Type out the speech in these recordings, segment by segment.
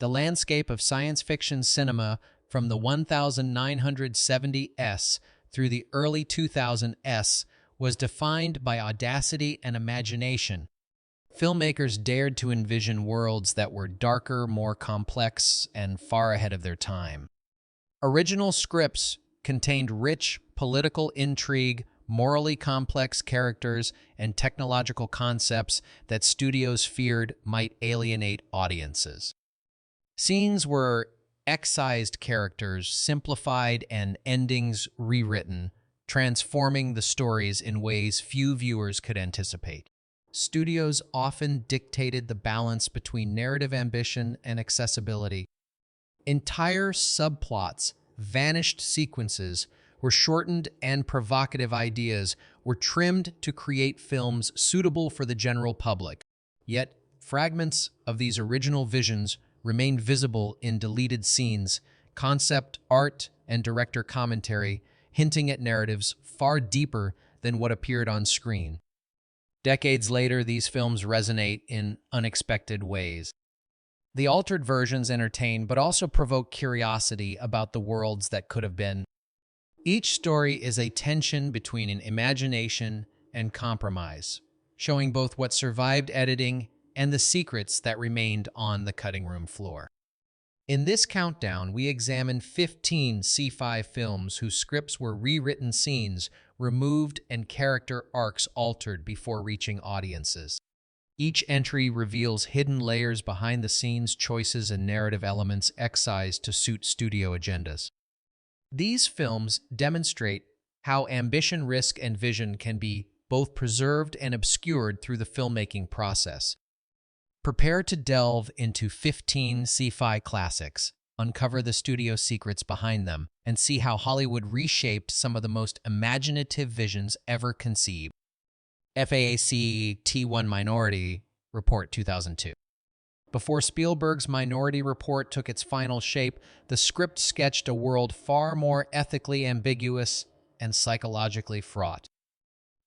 The landscape of science fiction cinema from the 1970s through the early 2000s was defined by audacity and imagination. Filmmakers dared to envision worlds that were darker, more complex, and far ahead of their time. Original scripts contained rich political intrigue, morally complex characters, and technological concepts that studios feared might alienate audiences. Scenes were excised characters, simplified, and endings rewritten, transforming the stories in ways few viewers could anticipate. Studios often dictated the balance between narrative ambition and accessibility. Entire subplots, vanished sequences, were shortened, and provocative ideas were trimmed to create films suitable for the general public. Yet, fragments of these original visions remain visible in deleted scenes, concept art, and director commentary, hinting at narratives far deeper than what appeared on screen. Decades later, these films resonate in unexpected ways. The altered versions entertain but also provoke curiosity about the worlds that could have been. Each story is a tension between an imagination and compromise, showing both what survived editing and the secrets that remained on the cutting room floor. In this countdown, we examine 15 sci-fi films whose scripts were rewritten scenes, removed, and character arcs altered before reaching audiences. Each entry reveals hidden layers behind the scenes, choices, and narrative elements excised to suit studio agendas. These films demonstrate how ambition, risk, and vision can be both preserved and obscured through the filmmaking process. Prepare to delve into 15 sci-fi classics, uncover the studio secrets behind them, and see how Hollywood reshaped some of the most imaginative visions ever conceived. FAAC T1 Minority Report 2002. Before Spielberg's Minority Report took its final shape, the script sketched a world far more ethically ambiguous and psychologically fraught.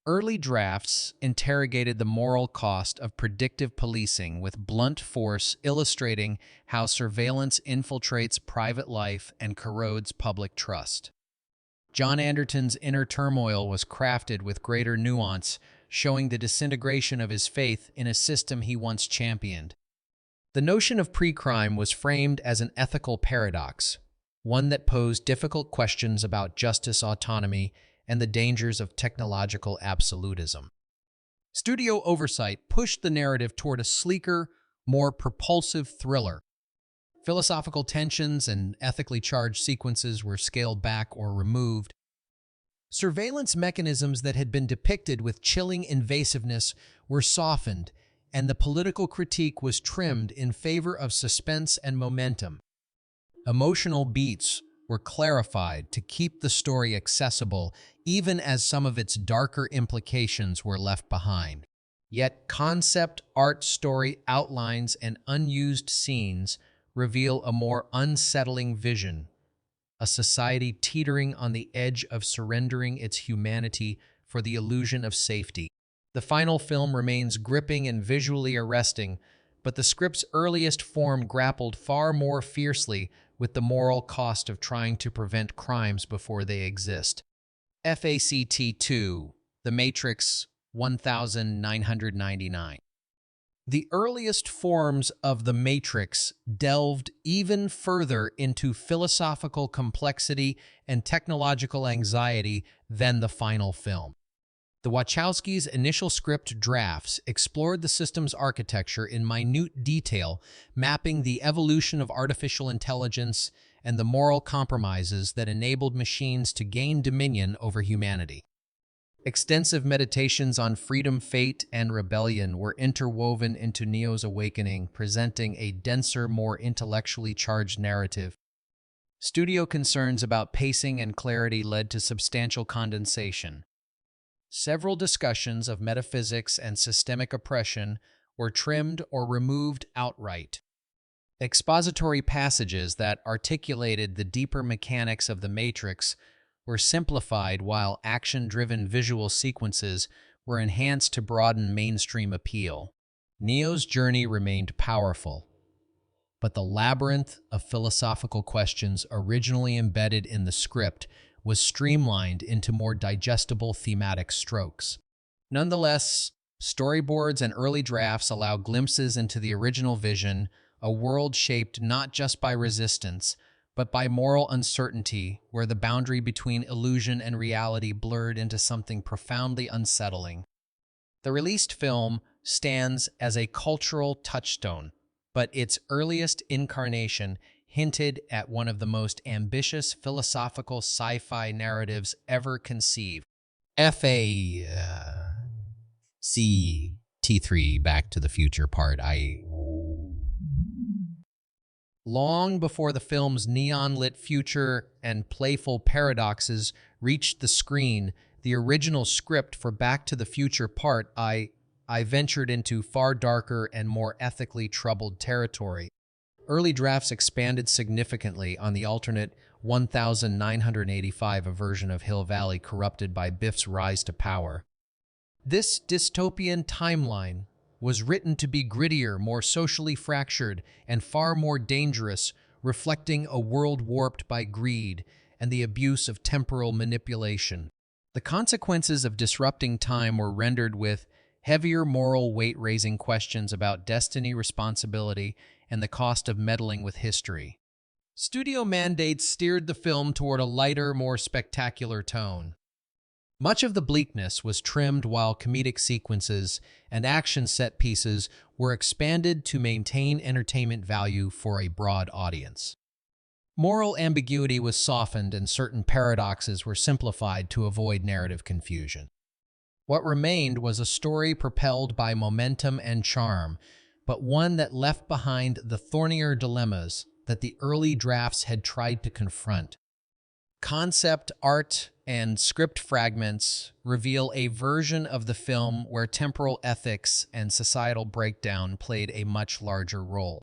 Early drafts interrogated the moral cost of predictive policing with blunt force, illustrating how surveillance infiltrates private life and corrodes public trust. John Anderton's inner turmoil was crafted with greater nuance, showing the disintegration of his faith in a system he once championed. The notion of pre-crime was framed as an ethical paradox, one that posed difficult questions about justice, autonomy, and the dangers of technological absolutism. Studio oversight pushed the narrative toward a sleeker, more propulsive thriller. Philosophical tensions and ethically charged sequences were scaled back or removed. Surveillance mechanisms that had been depicted with chilling invasiveness were softened, and the political critique was trimmed in favor of suspense and momentum. Emotional beats were clarified to keep the story accessible, even as some of its darker implications were left behind. Yet concept art, story outlines, and unused scenes reveal a more unsettling vision, a society teetering on the edge of surrendering its humanity for the illusion of safety. The final film remains gripping and visually arresting, but the script's earliest form grappled far more fiercely with the moral cost of trying to prevent crimes before they exist. FACT 2, The Matrix 1999. The earliest forms of The Matrix delved even further into philosophical complexity and technological anxiety than the final film. The Wachowskis' initial script drafts explored the system's architecture in minute detail, mapping the evolution of artificial intelligence and the moral compromises that enabled machines to gain dominion over humanity. Extensive meditations on freedom, fate, and rebellion were interwoven into Neo's awakening, presenting a denser, more intellectually charged narrative. Studio concerns about pacing and clarity led to substantial condensation. Several discussions of metaphysics and systemic oppression were trimmed or removed outright. Expository passages that articulated the deeper mechanics of the Matrix were simplified, while action-driven visual sequences were enhanced to broaden mainstream appeal. Neo's journey remained powerful. but the labyrinth of philosophical questions originally embedded in the script was streamlined into more digestible thematic strokes. Nonetheless, storyboards and early drafts allow glimpses into the original vision, a world shaped not just by resistance, but by moral uncertainty, where the boundary between illusion and reality blurred into something profoundly unsettling. The released film stands as a cultural touchstone, but its earliest incarnation hinted at one of the most ambitious philosophical sci-fi narratives ever conceived. T3 Back to the Future Part I. Long before the film's neon-lit future and playful paradoxes reached the screen, the original script for Back to the Future Part I ventured into far darker and more ethically troubled territory. Early drafts expanded significantly on the alternate 1985, a version of Hill Valley corrupted by Biff's rise to power. This dystopian timeline was written to be grittier, more socially fractured, and far more dangerous, reflecting a world warped by greed and the abuse of temporal manipulation. The consequences of disrupting time were rendered with heavier moral weight-raising questions about destiny, responsibility, and the cost of meddling with history. Studio mandates steered the film toward a lighter, more spectacular tone. Much of the bleakness was trimmed, while comedic sequences and action set pieces were expanded to maintain entertainment value for a broad audience. Moral ambiguity was softened and certain paradoxes were simplified to avoid narrative confusion. What remained was a story propelled by momentum and charm, but one that left behind the thornier dilemmas that the early drafts had tried to confront. Concept art and script fragments reveal a version of the film where temporal ethics and societal breakdown played a much larger role.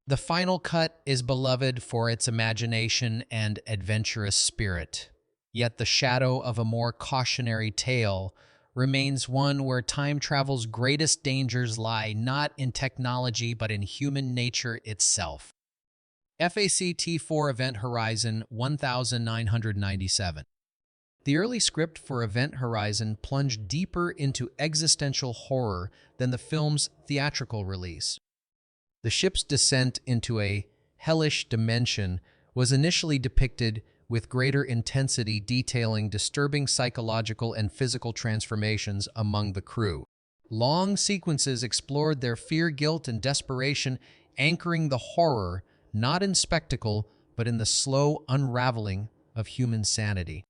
The final cut is beloved for its imagination and adventurous spirit, yet the shadow of a more cautionary tale remains one where time travel's greatest dangers lie not in technology but in human nature itself. FACT4 Event Horizon 1997. The early script for Event Horizon plunged deeper into existential horror than the film's theatrical release. The ship's descent into a hellish dimension was initially depicted with greater intensity, detailing disturbing psychological and physical transformations among the crew. Long sequences explored their fear, guilt, and desperation, anchoring the horror not in spectacle, but in the slow unraveling of human sanity.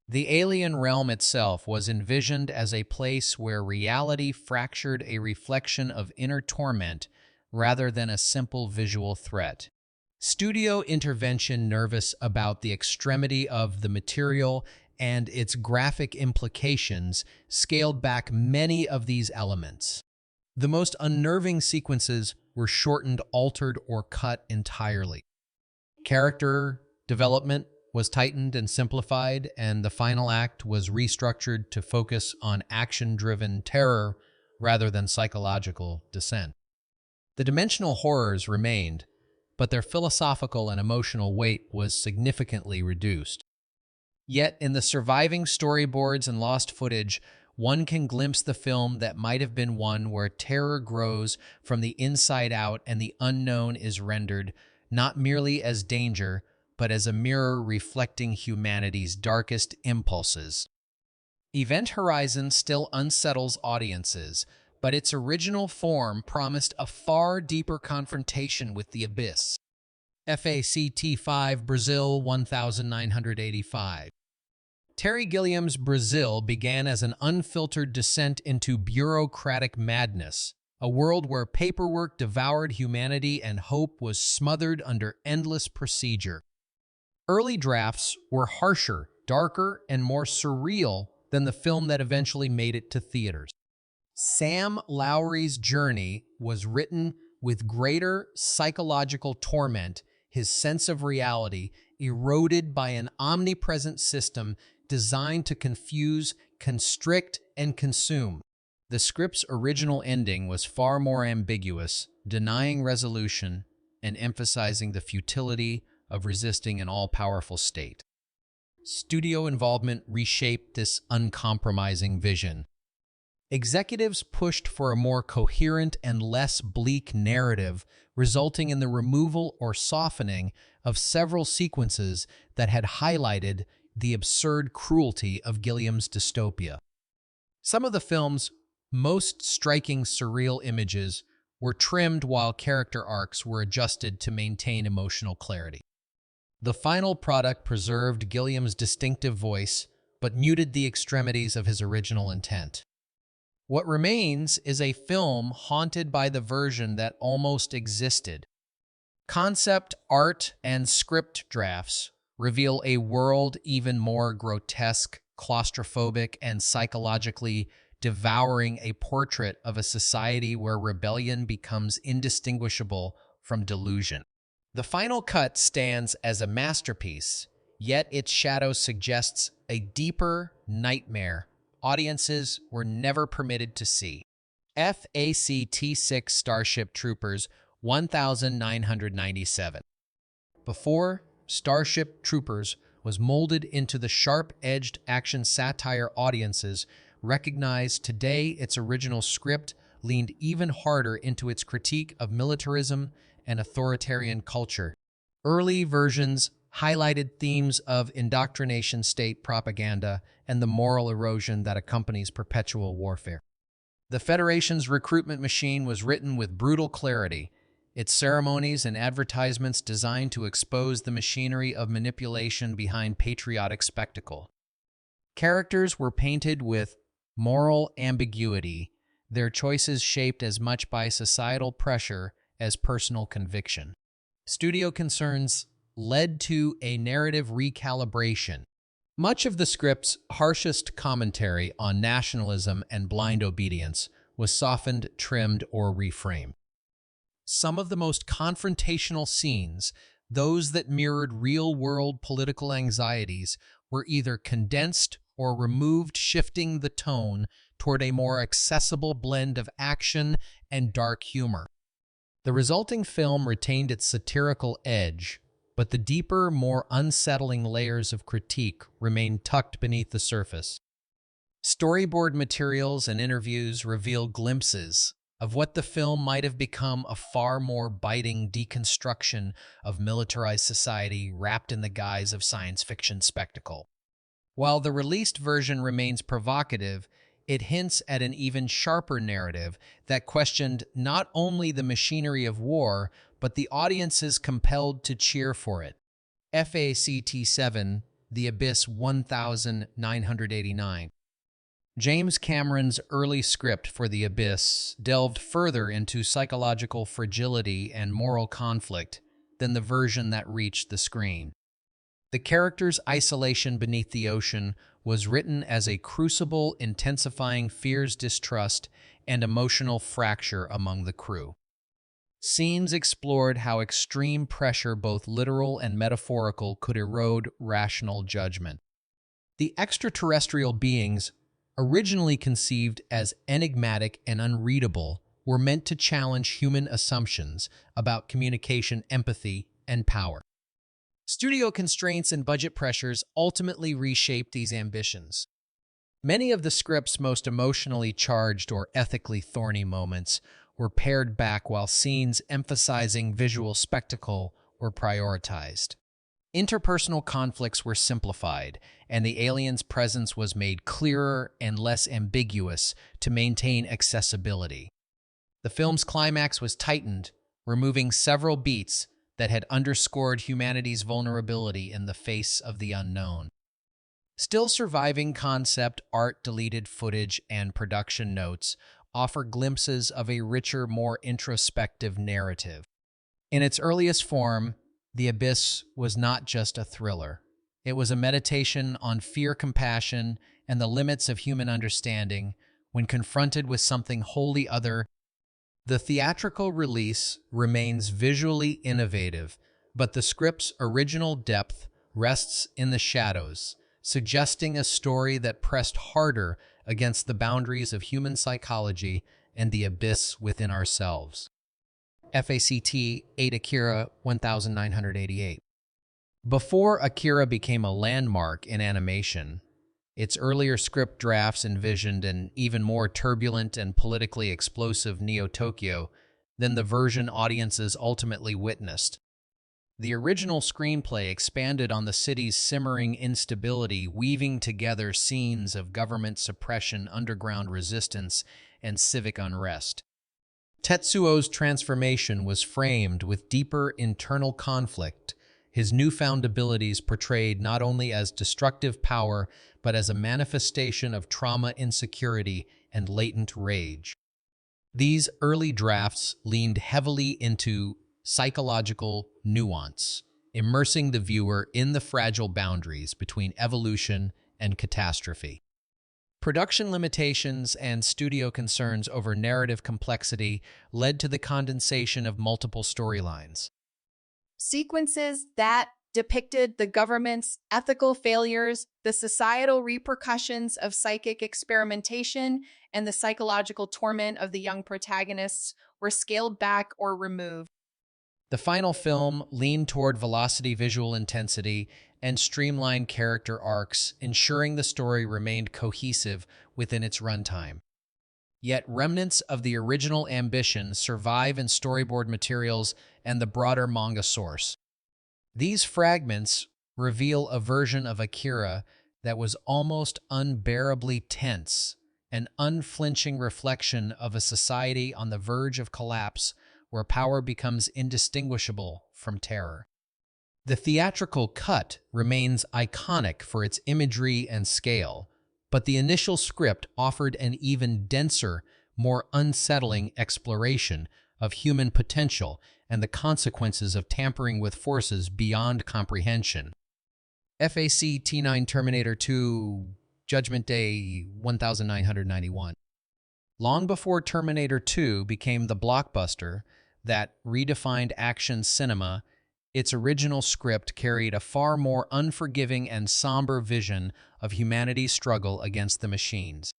The alien realm itself was envisioned as a place where reality fractured, a reflection of inner torment rather than a simple visual threat. Studio intervention, nervous about the extremity of the material and its graphic implications, scaled back many of these elements. The most unnerving sequences were shortened, altered, or cut entirely. Character development was tightened and simplified, and the final act was restructured to focus on action-driven terror rather than psychological descent. The dimensional horrors remained, but their philosophical and emotional weight was significantly reduced. Yet, in the surviving storyboards and lost footage, one can glimpse the film that might have been one where terror grows from the inside out and the unknown is rendered not merely as danger, but as a mirror reflecting humanity's darkest impulses. Event Horizon still unsettles audiences, but its original form promised a far deeper confrontation with the abyss. FACT5 Brazil 1985. Terry Gilliam's Brazil began as an unfiltered descent into bureaucratic madness, a world where paperwork devoured humanity and hope was smothered under endless procedure. Early drafts were harsher, darker, and more surreal than the film that eventually made it to theaters. Sam Lowry's journey was written with greater psychological torment, his sense of reality eroded by an omnipresent system designed to confuse, constrict, and consume. The script's original ending was far more ambiguous, denying resolution and emphasizing the futility of resisting an all-powerful state. Studio involvement reshaped this uncompromising vision. Executives pushed for a more coherent and less bleak narrative, resulting in the removal or softening of several sequences that had highlighted the absurd cruelty of Gilliam's dystopia. Some of the film's most striking surreal images were trimmed while character arcs were adjusted to maintain emotional clarity. The final product preserved Gilliam's distinctive voice, but muted the extremities of his original intent. What remains is a film haunted by the version that almost existed. Concept art and script drafts reveal a world even more grotesque, claustrophobic, and psychologically devouring, a portrait of a society where rebellion becomes indistinguishable from delusion. The final cut stands as a masterpiece, yet its shadow suggests a deeper nightmare audiences were never permitted to see. FACT-6 Starship Troopers 1997. Before Starship Troopers was molded into the sharp-edged action satire audiences recognize today, its original script leaned even harder into its critique of militarism and authoritarian culture. Early versions highlighted themes of indoctrination, state propaganda, and the moral erosion that accompanies perpetual warfare. The Federation's recruitment machine was written with brutal clarity, its ceremonies and advertisements designed to expose the machinery of manipulation behind patriotic spectacle. Characters were painted with moral ambiguity, their choices shaped as much by societal pressure as personal conviction. Studio concerns led to a narrative recalibration. Much of the script's harshest commentary on nationalism and blind obedience was softened, trimmed, or reframed. Some of the most confrontational scenes, those that mirrored real-world political anxieties, were either condensed or removed, shifting the tone toward a more accessible blend of action and dark humor. The resulting film retained its satirical edge, but the deeper, more unsettling layers of critique remained tucked beneath the surface. Storyboard materials and interviews reveal glimpses of what the film might have become, a far more biting deconstruction of militarized society wrapped in the guise of science fiction spectacle. While the released version remains provocative, it hints at an even sharper narrative that questioned not only the machinery of war, but the audiences compelled to cheer for it. FACT-7, The Abyss 1989. James Cameron's early script for The Abyss delved further into psychological fragility and moral conflict than the version that reached the screen. The character's isolation beneath the ocean was written as a crucible intensifying fears, distrust, and emotional fracture among the crew. Scenes explored how extreme pressure, both literal and metaphorical, could erode rational judgment. The extraterrestrial beings, originally conceived as enigmatic and unreadable, were meant to challenge human assumptions about communication, empathy, and power. Studio constraints and budget pressures ultimately reshaped these ambitions. Many of the script's most emotionally charged or ethically thorny moments were pared back, while scenes emphasizing visual spectacle were prioritized. Interpersonal conflicts were simplified, and the alien's presence was made clearer and less ambiguous to maintain accessibility. The film's climax was tightened, removing several beats that had underscored humanity's vulnerability in the face of the unknown. Still surviving concept art, deleted footage, and production notes offer glimpses of a richer, more introspective narrative. In its earliest form, The Abyss was not just a thriller. It was a meditation on fear, compassion, and the limits of human understanding when confronted with something wholly other. The theatrical release remains visually innovative, but the script's original depth rests in the shadows, suggesting a story that pressed harder against the boundaries of human psychology and the abyss within ourselves. FACT 8 Akira 1988. Before Akira became a landmark in animation, its earlier script drafts envisioned an even more turbulent and politically explosive Neo-Tokyo than the version audiences ultimately witnessed. The original screenplay expanded on the city's simmering instability, weaving together scenes of government suppression, underground resistance, and civic unrest. Tetsuo's transformation was framed with deeper internal conflict, his newfound abilities portrayed not only as destructive power, but as a manifestation of trauma, insecurity, and latent rage. These early drafts leaned heavily into psychological nuance, immersing the viewer in the fragile boundaries between evolution and catastrophe. Production limitations and studio concerns over narrative complexity led to the condensation of multiple storylines. Sequences that depicted the government's ethical failures, the societal repercussions of psychic experimentation, and the psychological torment of the young protagonists were scaled back or removed. The final film leaned toward velocity, visual intensity, and streamlined character arcs, ensuring the story remained cohesive within its runtime. Yet remnants of the original ambition survive in storyboard materials and the broader manga source. These fragments reveal a version of Akira that was almost unbearably tense, an unflinching reflection of a society on the verge of collapse where power becomes indistinguishable from terror. The theatrical cut remains iconic for its imagery and scale, but the initial script offered an even denser, more unsettling exploration of human potential and the consequences of tampering with forces beyond comprehension. FAC T9 Terminator 2 Judgment Day 1991. Long before Terminator 2 became the blockbuster that redefined action cinema, its original script carried a far more unforgiving and somber vision of humanity's struggle against the machines.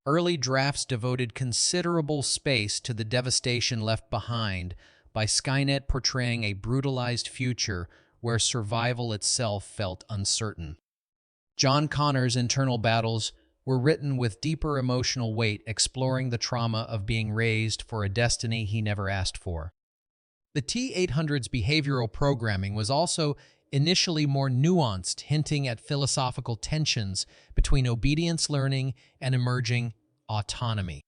Early drafts devoted considerable space to the devastation left behind by Skynet, portraying a brutalized future where survival itself felt uncertain. John Connor's internal battles were written with deeper emotional weight, exploring the trauma of being raised for a destiny he never asked for. The T-800's behavioral programming was also initially more nuanced, hinting at philosophical tensions between obedience learning and emerging autonomy.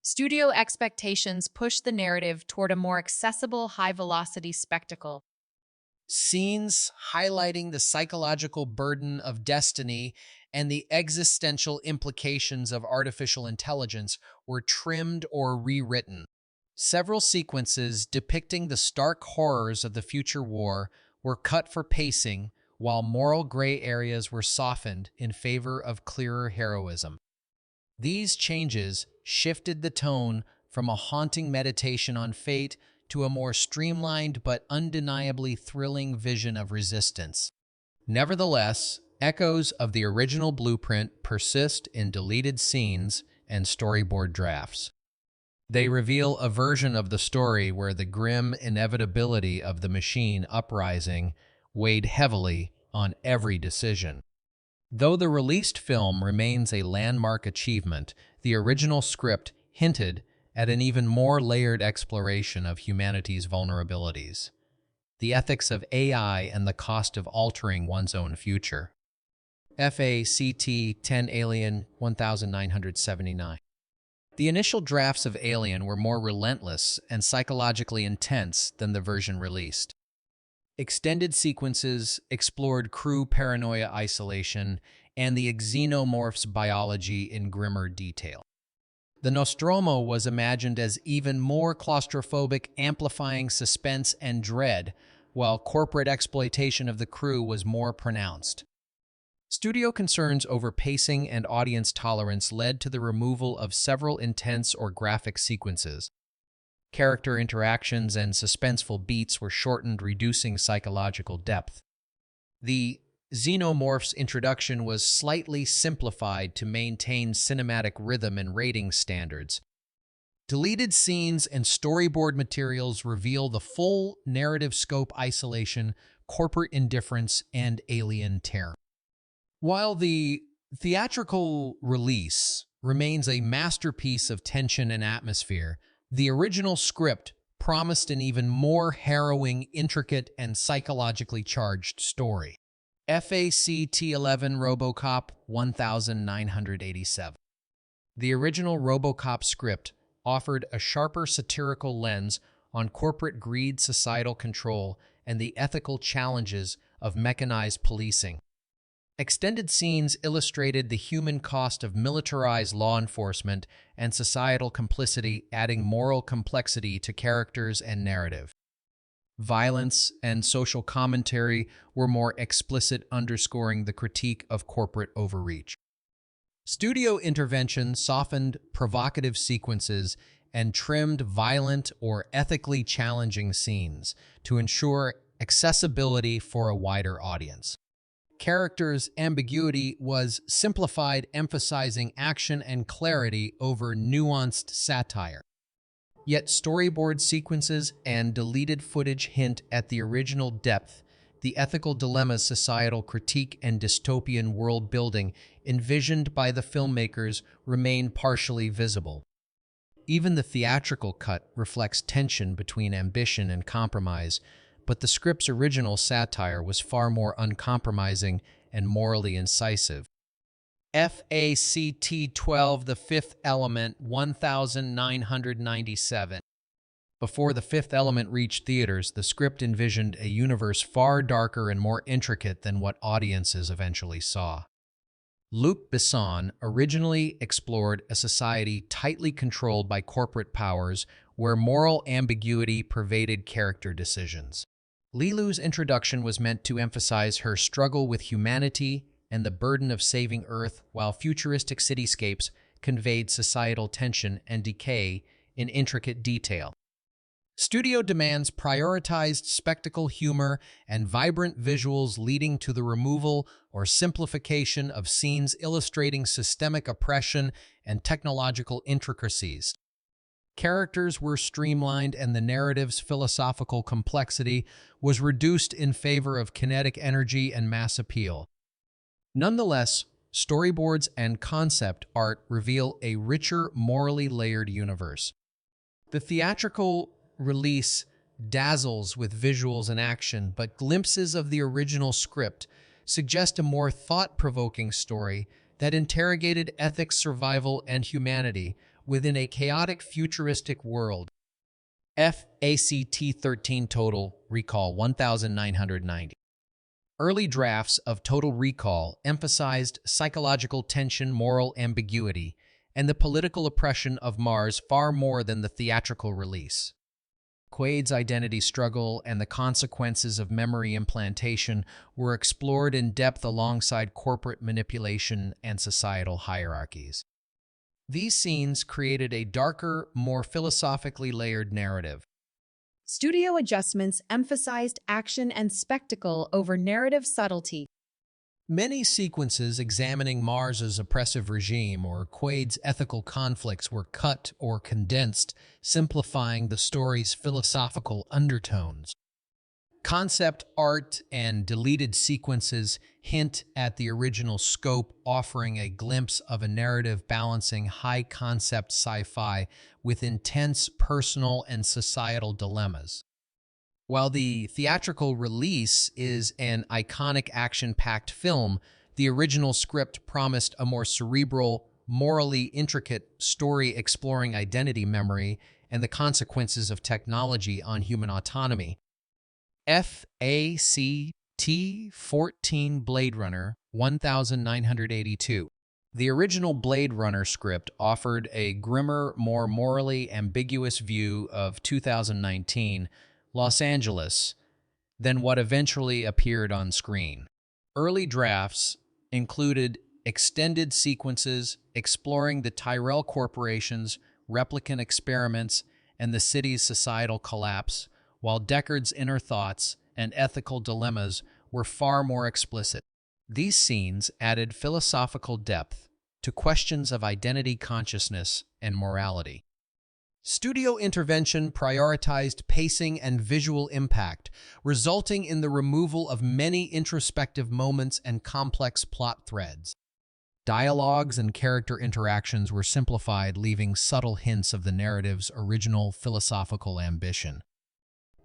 Studio expectations pushed the narrative toward a more accessible, high-velocity spectacle. Scenes highlighting the psychological burden of destiny and the existential implications of artificial intelligence were trimmed or rewritten. Several sequences depicting the stark horrors of the future war were cut for pacing, while moral gray areas were softened in favor of clearer heroism. These changes shifted the tone from a haunting meditation on fate to a more streamlined but undeniably thrilling vision of resistance. Nevertheless, echoes of the original blueprint persist in deleted scenes and storyboard drafts. They reveal a version of the story where the grim inevitability of the machine uprising weighed heavily on every decision. Though the released film remains a landmark achievement, the original script hinted at an even more layered exploration of humanity's vulnerabilities, the ethics of AI and the cost of altering one's own future. FACT 10 Alien 1979. The initial drafts of Alien were more relentless and psychologically intense than the version released. Extended sequences explored crew paranoia, isolation, and the xenomorph's biology in grimmer detail. The Nostromo was imagined as even more claustrophobic, amplifying suspense and dread, while corporate exploitation of the crew was more pronounced. Studio concerns over pacing and audience tolerance led to the removal of several intense or graphic sequences. Character interactions and suspenseful beats were shortened, reducing psychological depth. The Xenomorph's introduction was slightly simplified to maintain cinematic rhythm and rating standards. Deleted scenes and storyboard materials reveal the full narrative scope: isolation, corporate indifference, and alien terror. While the theatrical release remains a masterpiece of tension and atmosphere, the original script promised an even more harrowing, intricate, and psychologically charged story. FACT-11 RoboCop 1987. The original RoboCop script offered a sharper satirical lens on corporate greed, societal control, and the ethical challenges of mechanized policing. Extended scenes illustrated the human cost of militarized law enforcement and societal complicity, adding moral complexity to characters and narrative. Violence and social commentary were more explicit, underscoring the critique of corporate overreach. Studio intervention softened provocative sequences and trimmed violent or ethically challenging scenes to ensure accessibility for a wider audience. Characters' ambiguity was simplified, emphasizing action and clarity over nuanced satire. Yet storyboard sequences and deleted footage hint at the original depth, the ethical dilemmas, societal critique, and dystopian world building envisioned by the filmmakers remain partially visible. Even the theatrical cut reflects tension between ambition and compromise, but the script's original satire was far more uncompromising and morally incisive. FACT-12 The Fifth Element 1997. Before The Fifth Element reached theaters, the script envisioned a universe far darker and more intricate than what audiences eventually saw. Luc Besson originally explored a society tightly controlled by corporate powers where moral ambiguity pervaded character decisions. Lilu's introduction was meant to emphasize her struggle with humanity and the burden of saving Earth, while futuristic cityscapes conveyed societal tension and decay in intricate detail. Studio demands prioritized spectacle, humor, and vibrant visuals, leading to the removal or simplification of scenes illustrating systemic oppression and technological intricacies. Characters were streamlined, and the narrative's philosophical complexity was reduced in favor of kinetic energy and mass appeal. Nonetheless, storyboards and concept art reveal a richer, morally layered universe. The theatrical release dazzles with visuals and action, but glimpses of the original script suggest a more thought-provoking story that interrogated ethics, survival, and humanity within a chaotic futuristic world. FACT-13 Total Recall 1990. Early drafts of Total Recall emphasized psychological tension, moral ambiguity, and the political oppression of Mars far more than the theatrical release. Quaid's identity struggle and the consequences of memory implantation were explored in depth alongside corporate manipulation and societal hierarchies. These scenes created a darker, more philosophically layered narrative. Studio adjustments emphasized action and spectacle over narrative subtlety. Many sequences examining Mars's oppressive regime or Quaid's ethical conflicts were cut or condensed, simplifying the story's philosophical undertones. Concept art and deleted sequences hint at the original scope, offering a glimpse of a narrative balancing high-concept sci-fi with intense personal and societal dilemmas. While the theatrical release is an iconic action-packed film, the original script promised a more cerebral, morally intricate story exploring identity, memory, and the consequences of technology on human autonomy. FACT-14 Blade Runner 1982. The original Blade Runner script offered a grimmer, more morally ambiguous view of 2019 Los Angeles than what eventually appeared on screen. Early drafts included extended sequences exploring the Tyrell Corporation's replicant experiments and the city's societal collapse, while Deckard's inner thoughts and ethical dilemmas were far more explicit. These scenes added philosophical depth to questions of identity, consciousness, and morality. Studio intervention prioritized pacing and visual impact, resulting in the removal of many introspective moments and complex plot threads. Dialogues and character interactions were simplified, leaving subtle hints of the narrative's original philosophical ambition.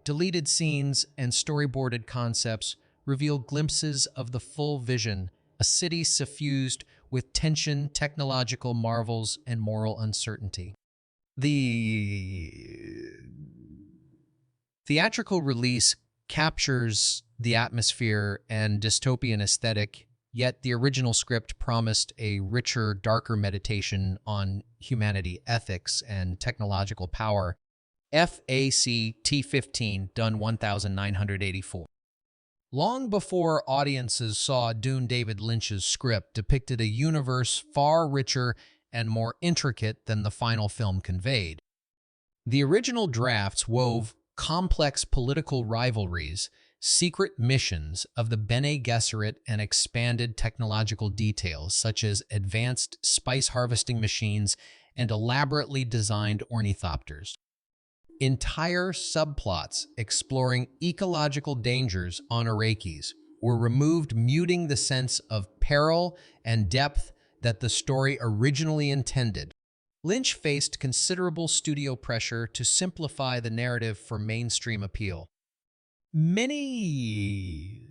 Deleted scenes and storyboarded concepts reveal glimpses of the full vision, a city suffused with tension, technological marvels, and moral uncertainty. The theatrical release captures the atmosphere and dystopian aesthetic, yet the original script promised a richer, darker meditation on humanity, ethics, and technological power. FACT15, done 1984. Long before audiences saw Dune, David Lynch's script depicted a universe far richer and more intricate than the final film conveyed. The original drafts wove complex political rivalries, secret missions of the Bene Gesserit, and expanded technological details such as advanced spice harvesting machines and elaborately designed ornithopters. Entire subplots exploring ecological dangers on Arrakis were removed, muting the sense of peril and depth that the story originally intended. Lynch faced considerable studio pressure to simplify the narrative for mainstream appeal. Many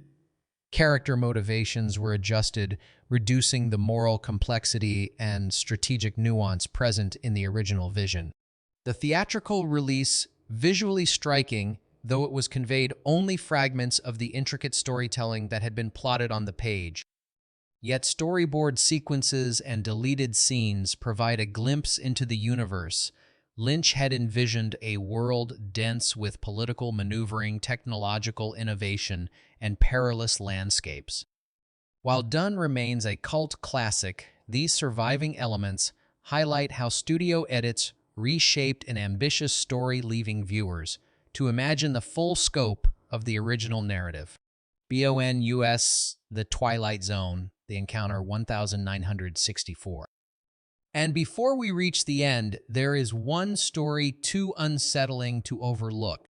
character motivations were adjusted, reducing the moral complexity and strategic nuance present in the original vision. The theatrical release, visually striking, though it was conveyed only fragments of the intricate storytelling that had been plotted on the page. Yet storyboard sequences and deleted scenes provide a glimpse into the universe. Lynch had envisioned a world dense with political maneuvering, technological innovation, and perilous landscapes. While Dune remains a cult classic, these surviving elements highlight how studio edits reshaped an ambitious story, leaving viewers to imagine the full scope of the original narrative. BON-US, The Twilight Zone, The Encounter 1964. And before we reach the end, there is one story too unsettling to overlook.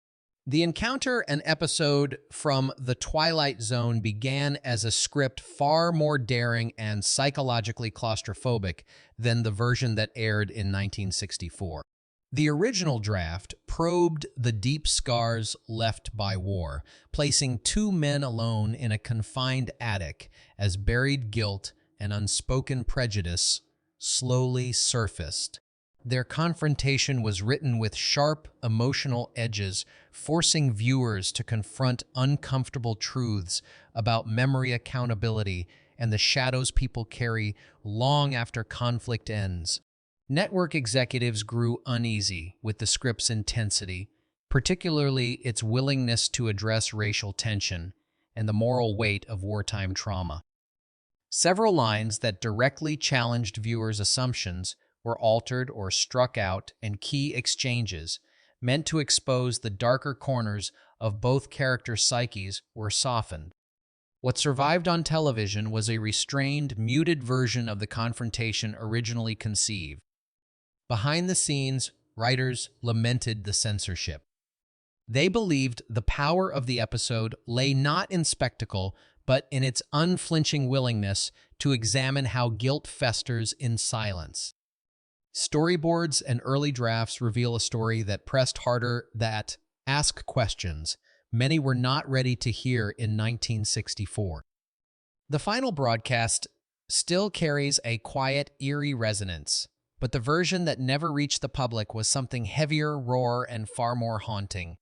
The Encounter, an episode from The Twilight Zone, began as a script far more daring and psychologically claustrophobic than the version that aired in 1964. The original draft probed the deep scars left by war, placing two men alone in a confined attic as buried guilt and unspoken prejudice slowly surfaced. Their confrontation was written with sharp, emotional edges, forcing viewers to confront uncomfortable truths about memory, accountability, and the shadows people carry long after conflict ends. Network executives grew uneasy with the script's intensity, particularly its willingness to address racial tension and the moral weight of wartime trauma. Several lines that directly challenged viewers' assumptions were altered or struck out, and key exchanges, meant to expose the darker corners of both characters' psyches, were softened. What survived on television was a restrained, muted version of the confrontation originally conceived. Behind the scenes, writers lamented the censorship. They believed the power of the episode lay not in spectacle, but in its unflinching willingness to examine how guilt festers in silence. Storyboards and early drafts reveal a story that pressed harder, that asked questions many were not ready to hear in 1964. The final broadcast still carries a quiet, eerie resonance, but the version that never reached the public was something heavier, rawer, and far more haunting.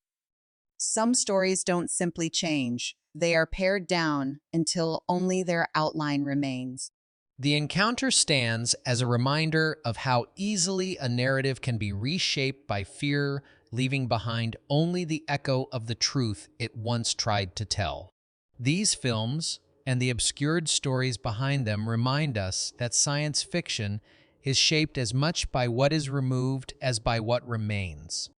Some stories don't simply change. They are pared down until only their outline remains. The Encounter stands as a reminder of how easily a narrative can be reshaped by fear, leaving behind only the echo of the truth it once tried to tell. These films, and the obscured stories behind them, remind us that science fiction is shaped as much by what is removed as by what remains.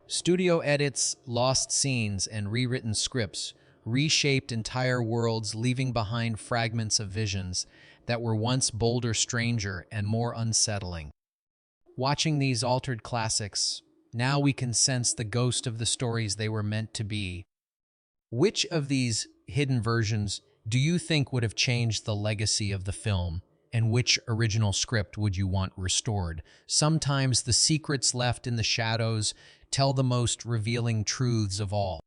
Studio edits, lost scenes, and rewritten scripts reshaped entire worlds, leaving behind fragments of visions that were once bolder, stranger, and more unsettling. Watching these altered classics Now we can sense the ghost of the stories they were meant to be. Which of these hidden versions do you think would have changed the legacy of the film, and which original script would you want restored? Sometimes the secrets left in the shadows tell the most revealing truths of all.